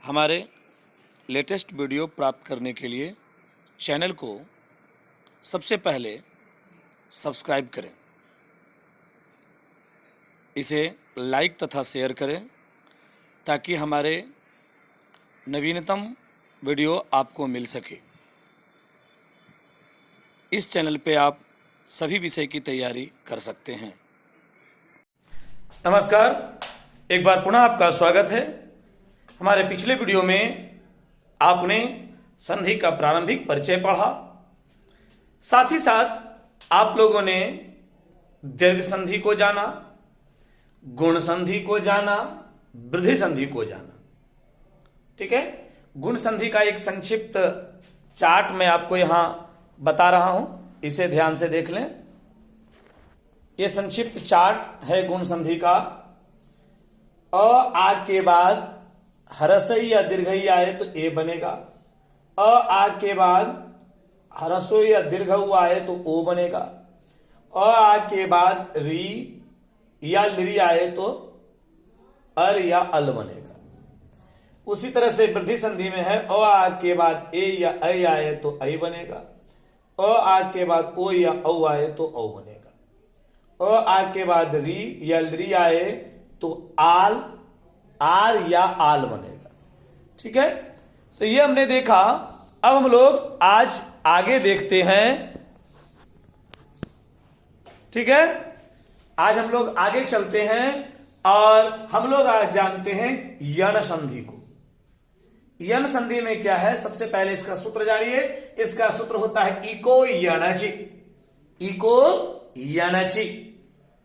हमारे latest video प्राप्त करने के लिए चैनल को सबसे पहले सब्सक्राइब करें, इसे लाइक तथा शेयर करें ताकि हमारे नवीनतम वीडियो आपको मिल सके। इस चैनल पे आप सभी विषय की तैयारी कर सकते हैं। नमस्कार, एक बार पुनः आपका स्वागत है। हमारे पिछले वीडियो में आपने संधि का प्रारंभिक परिचय पढ़ा, साथ ही साथ आप लोगों ने दीर्घ संधि को जाना, गुण संधि को जाना, वृद्धि संधि को जाना। ठीक है, गुण संधि का एक संक्षिप्त चार्ट मैं आपको यहां बता रहा हूं, इसे ध्यान से देख लें। यह संक्षिप्त चार्ट है गुण संधि का। अ आ के बाद ह्रस्वई या दीर्घई आए तो ए बनेगा। अ आ के बाद ह्रस्व या दीर्घ आए तो ओ बनेगा। अ आ के बाद री या लिरी आए तो अर या अल बनेगा। उसी तरह से वृद्धि संधि में है, अ आ के बाद ए या ऐ आए तो ऐ बनेगा। अ आ के बाद ओ या औ आए तो औ बनेगा। अ आ के बाद री या लरी आए तो आल, आर या आल बनेगा। ठीक है, तो ये हमने देखा। अब हम लोग आज आगे देखते हैं। ठीक है, आज हम लोग आगे चलते हैं और हम लोग आज जानते हैं यण संधि को। यण संधि में क्या है, सबसे पहले इसका सूत्र जानिए। इसका सूत्र होता है इको यणचि। इको यणचि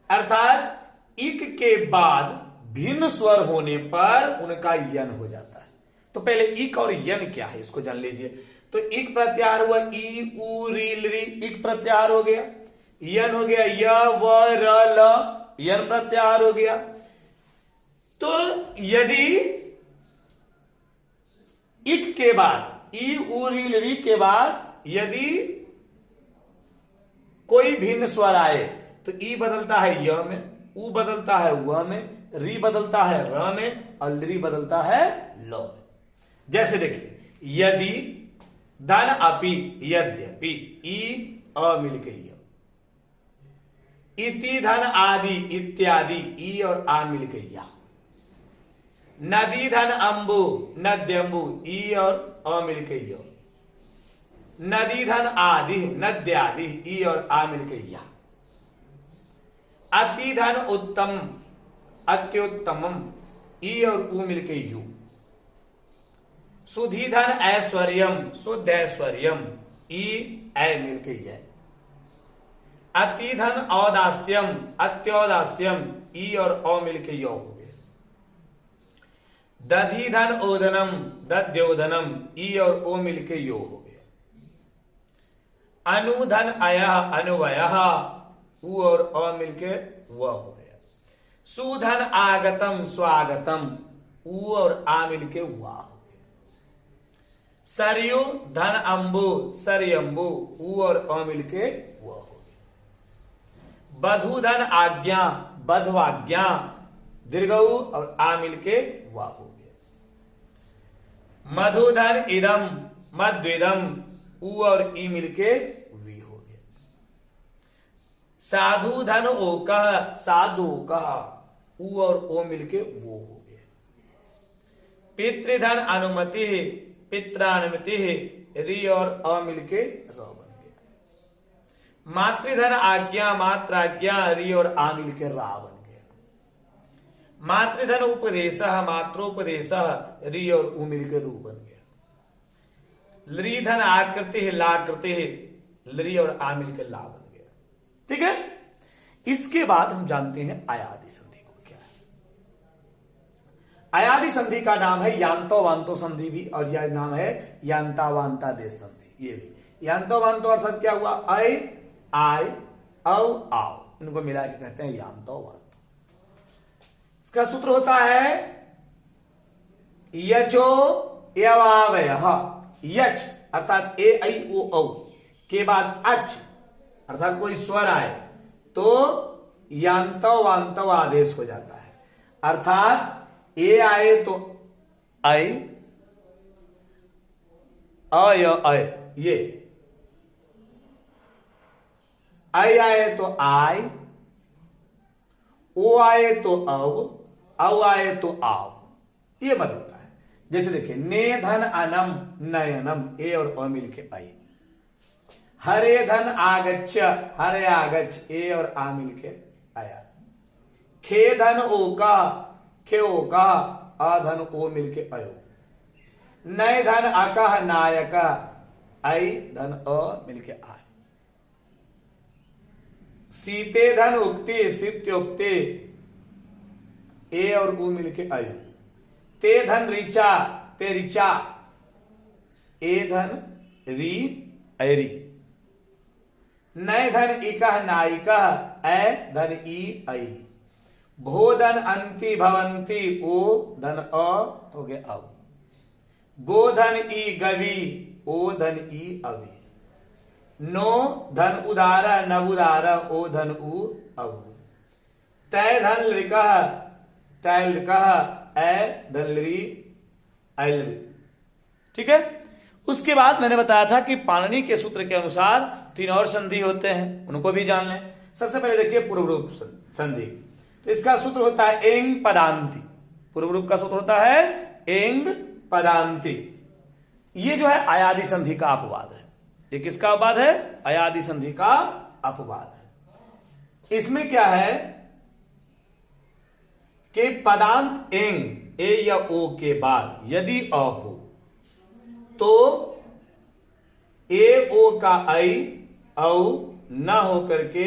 अर्थात इक के बाद भिन्न स्वर होने पर उनका यन हो जाता है। तो पहले इक और यन क्या है इसको जान लीजिए। तो इक प्रत्याहार हुआ ई उ री लरी, इक प्रत्याहार हो गया। यन हो गया य व र ल, यन प्रत्याहार हो गया। तो यदि इक के बाद ई उ री लरी के बाद यदि कोई भिन्न स्वर आए तो ई बदलता है य में, उ बदलता है व में, री बदलता है र में और लरी बदलता है ल में। जैसे देखिए, यदि धन अपि यद्यपि, ई अ मिलके य। इति धन आदि इत्यादि, ई और आ मिलके या। नदी धन अंबु नद्यंबु, ई और अ मिलके य। नदी धन आदि नद्यादि, ई और आ मिलके या। अति धन उत्तम अत्युत्तमम, ई और उ मिलके यू। सुधि धन ऐश्वर्यम शुद्ध ऐश्वर्यम, ई ऐ मिलके य। अति धन औदास्यम अत्योदास्यम, ई और अ मिलके यो हो गए। दधि धन ओदनम दद्योदनम, ई और ओ मिलके यो हो गया। अनुधन अयः अनुवयः, उ और अ मिलके व हो गया। सुधन आगतम स्वागतम, उ और आ मिलके वा हो गया। सरयु धन अंबु सरयंबु, उ और अ मिलके व हो गया। बधु धन आज्ञा बधवाज्ञा, दीर्घ उ और आ मिलके वा हो गया। मधुधन इदम मध्विदम, उ और ई मिलके वी हो गया। साधु धन ओकह साधु कह, उ और ओ मिलके वो हो गया। पितृधन अनुमति पित्रानुमति, री और अ मिलके र बन गया। मातृधन आज्ञा मात्राज्ञा, री और आ मिलके रा बन गया। मातृधन उपदेश मात्रोपदेश, री और उ मिलके रू बन गया। लरी धन आकृति लाकृति, लरी और आ मिलके ला बन गया। ठीक है, इसके बाद हम जानते हैं अयादि संधि को क्या है। अयादि संधि का नाम है यांतो वांतो संधि भी, और यह नाम है यांता वांता देश संधि। ये भी यांतो वांतो अर्थात क्या हुआ, ऐ आय औ आओ, इनको मिला के कहते हैं यांतो वांतो। इसका सूत्र होता है यचो यवावयः। यच अर्थात ए ऐ ओ औ के बाद अच अर्थात कोई स्वर आए तो यांतव वांतव आदेश हो जाता है। अर्थात ए आए तो ऐ, अय अय ये आई आए तो आय, ओ आए तो अव आए तो आव, ये बदलता है। जैसे देखिए ने धन अनम नयनम, ए और अ मिलके आई। हरे धन आगच्छ, हरे आगच्छ, ए और आ मिलके आया। खे धन ओका, खे ओका, आ धन ओ मिलके अयो। नय धन अकह नायक, आई धन अ मिलके आय। सीते धन उक्ति, सित्युक्ति, ए और उ मिलके अयु। ते धन ऋचा, ते ऋचा, ए धन री ऐरी। नय धन इकह नायिकह, ऐ धन ई आई। भो धन अंति भवंती, ओ धन अ हो गया अब। गो धन ई गवी, ओ धन ई अवी। नो धन उदारा नवुदारा, ओ धन उ अवु। तय धन लिकह, तय लिकह, ऐ धन ली ऐलरी। ठीक है। उसके बाद मैंने बताया था कि पाणिनि के सूत्र के अनुसार 3 और संधि होते हैं, उनको भी जान लें। सबसे पहले देखिए पूर्व रूप संधि, तो इसका सूत्र होता है एंग पदांति। पूर्व रूप का सूत्र होता है एंग पदांति। ये जो है अयादि संधि का अपवाद है। ये किसका अपवाद है? अयादि संधि का अपवाद है। इसमें क्या है कि पदांत एंग, ए या ओ के बाद यदि अ हो तो ए ओ का ऐ औ न हो करके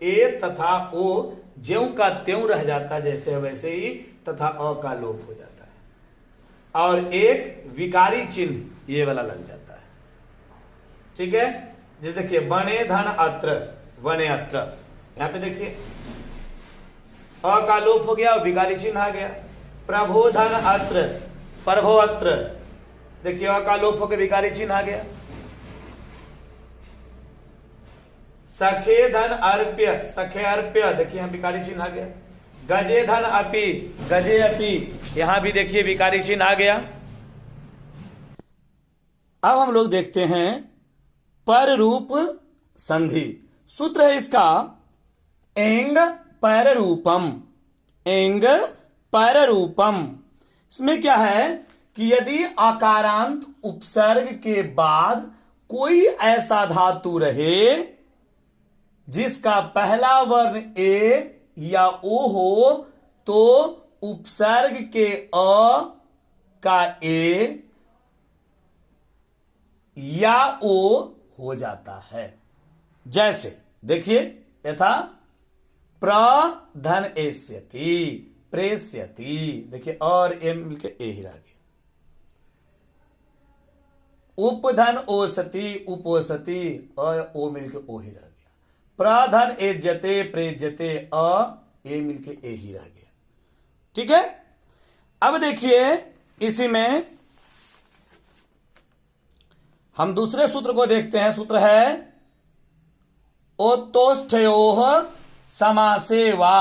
ए तथा ओ ज्यों का त्यों रह जाता, जैसे वैसे ही, तथा अ का लोप हो जाता है और एक विकारी चिन्ह ये वाला लग जाता है। ठीक है। जैसे देखिए बने धन अत्र, वने अत्र, यहां पे देखिए अ का लोप हो गया और विकारी चिन्ह आ गया। प्रभो धन अत्र, प्रभो अत्र, देखिए अ का लोप होकर विकारी चिन्ह आ गया। सखे धन अर्प्य, सखे अर्प्य, देखिए यहां विकारी चिन्ह आ गया। गजे धन अपि, गजे अपि, यहां भी देखिए विकारी चिन्ह आ गया। अब हम लोग देखते हैं पर रूप संधि। सूत्र है इसका एंग पर रूपम, एंग पर रूपम। इसमें क्या है कि यदि आकारांत उपसर्ग के बाद कोई ऐसा धातु रहे जिसका पहला वर्ण ए या ओ हो तो उपसर्ग के अ का ए या ओ हो जाता है। जैसे देखिए यथा प्रधन एष्यति, प्रेष्यति, देखिए और ए मिलके ए ही रह गया। उपधन ओसति, उपोसति, ओ मिलके ओ ही रह गया। प्रधन एज्यते, प्रेज्यते, ए मिलके ए ही रह गया। ठीक है। अब देखिए इसी में हम दूसरे सूत्र को देखते हैं। सूत्र है ओतोष्ठयोः समासे वा,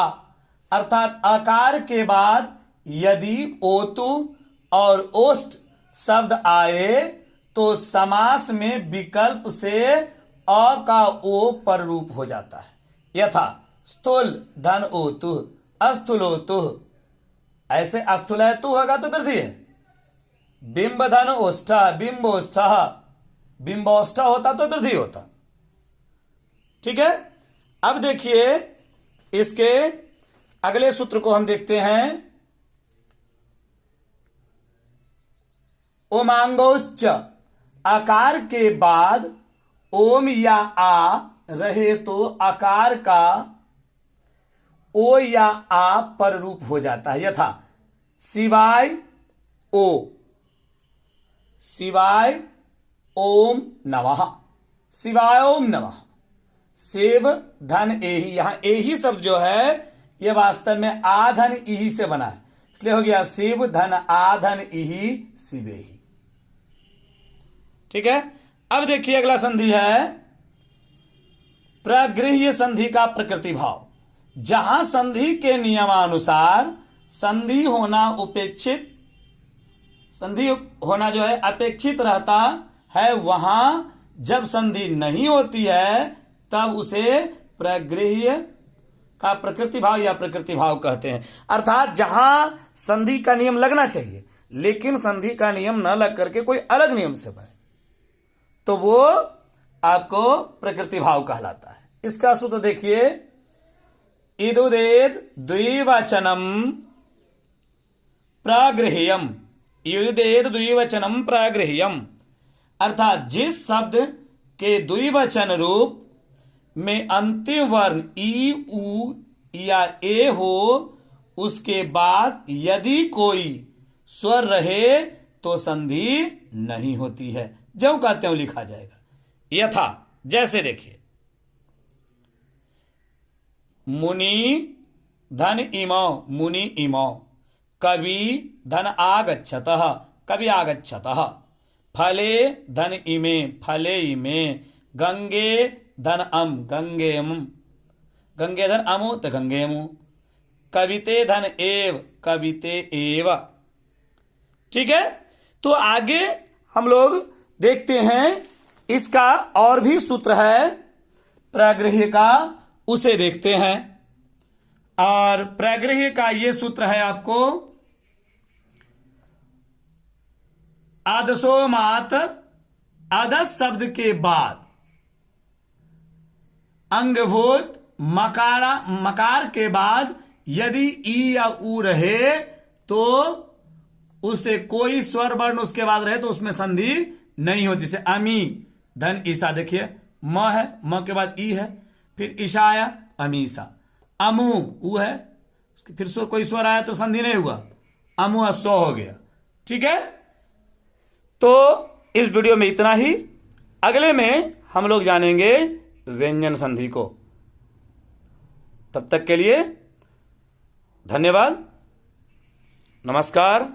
अर्थात आकार के बाद यदि ओतु और ओष्ठ शब्द आए तो समास में विकल्प से अ का ओ पर रूप हो जाता है। यथा स्थूल धन ओतु, अस्थूलोतु, ऐसे अस्थूलयतु होगा तो वृद्धि है। बिंब धन ओष्ठ, बिंबोष्ठ, बिंबोष्ठ होता तो वृद्धि होता। ठीक है। अब देखिए इसके अगले सूत्र को हम देखते हैं। ओमांगोश्च, आकार के बाद ओम या आ रहे तो आकार का ओ या आ पर रूप हो जाता है। यथा शिवाय ओ, शिवाय ओम नमः, शिवाय ओम नमः। सेव धन एही, यहां एही शब्द जो है यह वास्तव में आधन इही से बना है, इसलिए हो गया शिव धन आधन इही शिवेही। ठीक है। अब देखिए अगला संधि है प्रगृह्य संधि का प्रकृति भाव। जहां संधि के नियमानुसार संधि होना उपेक्षित, संधि होना जो है अपेक्षित रहता है वहां जब संधि नहीं होती है तब उसे प्रगृह्य का प्रकृति भाव या प्रकृति भाव कहते हैं। अर्थात जहां संधि का नियम लगना चाहिए लेकिन संधि का नियम न लग करके कोई अलग नियम से बने तो वो आपको प्रकृति भाव कहलाता है। इसका सूत्र देखिए, इदुदेद द्विवचनम प्रगृह्यम, इदुदेद द्विवचनम प्रगृह्यम, अर्थात जिस शब्द के द्विवचन रूप में अंतिम वर्ण ई, उ या ए हो उसके बाद यदि कोई स्वर रहे तो संधि नहीं होती है। जो कहते हो लिखा जाएगा। यथा, जैसे देखिए, मुनि धन इमौ, मुनि इमौ, कवि धन आगच्छतः, कवि आगच्छतः, फले धन इमे, फले इमे, गंगे धन अम, गंगेम, गंगे धन अमु तो गंगेमु, कविते धन एव, कविते एव। ठीक है, तो आगे हम लोग देखते हैं इसका और भी सूत्र है प्रगृह्य का, उसे देखते हैं। और प्रगृह्य का ये सूत्र है आपको आदसोमात, आदस शब्द के बाद अंगभूत मकार के बाद यदि ई या उ रहे तो उसे कोई स्वर वर्ण उसके बाद रहे तो उसमें संधि नहीं होती। जैसे अमी धन ईसा, देखिए म है, म के बाद ई है, फिर ईशा आया अमीसा, अमु उ है, फिर कोई स्वर आया तो संधि नहीं हुआ, अमु स्व हो गया। ठीक है, तो इस वीडियो में इतना ही। अगले में हम लोग जानेंगे व्यंजन संधि को। तब तक के लिए धन्यवाद, नमस्कार।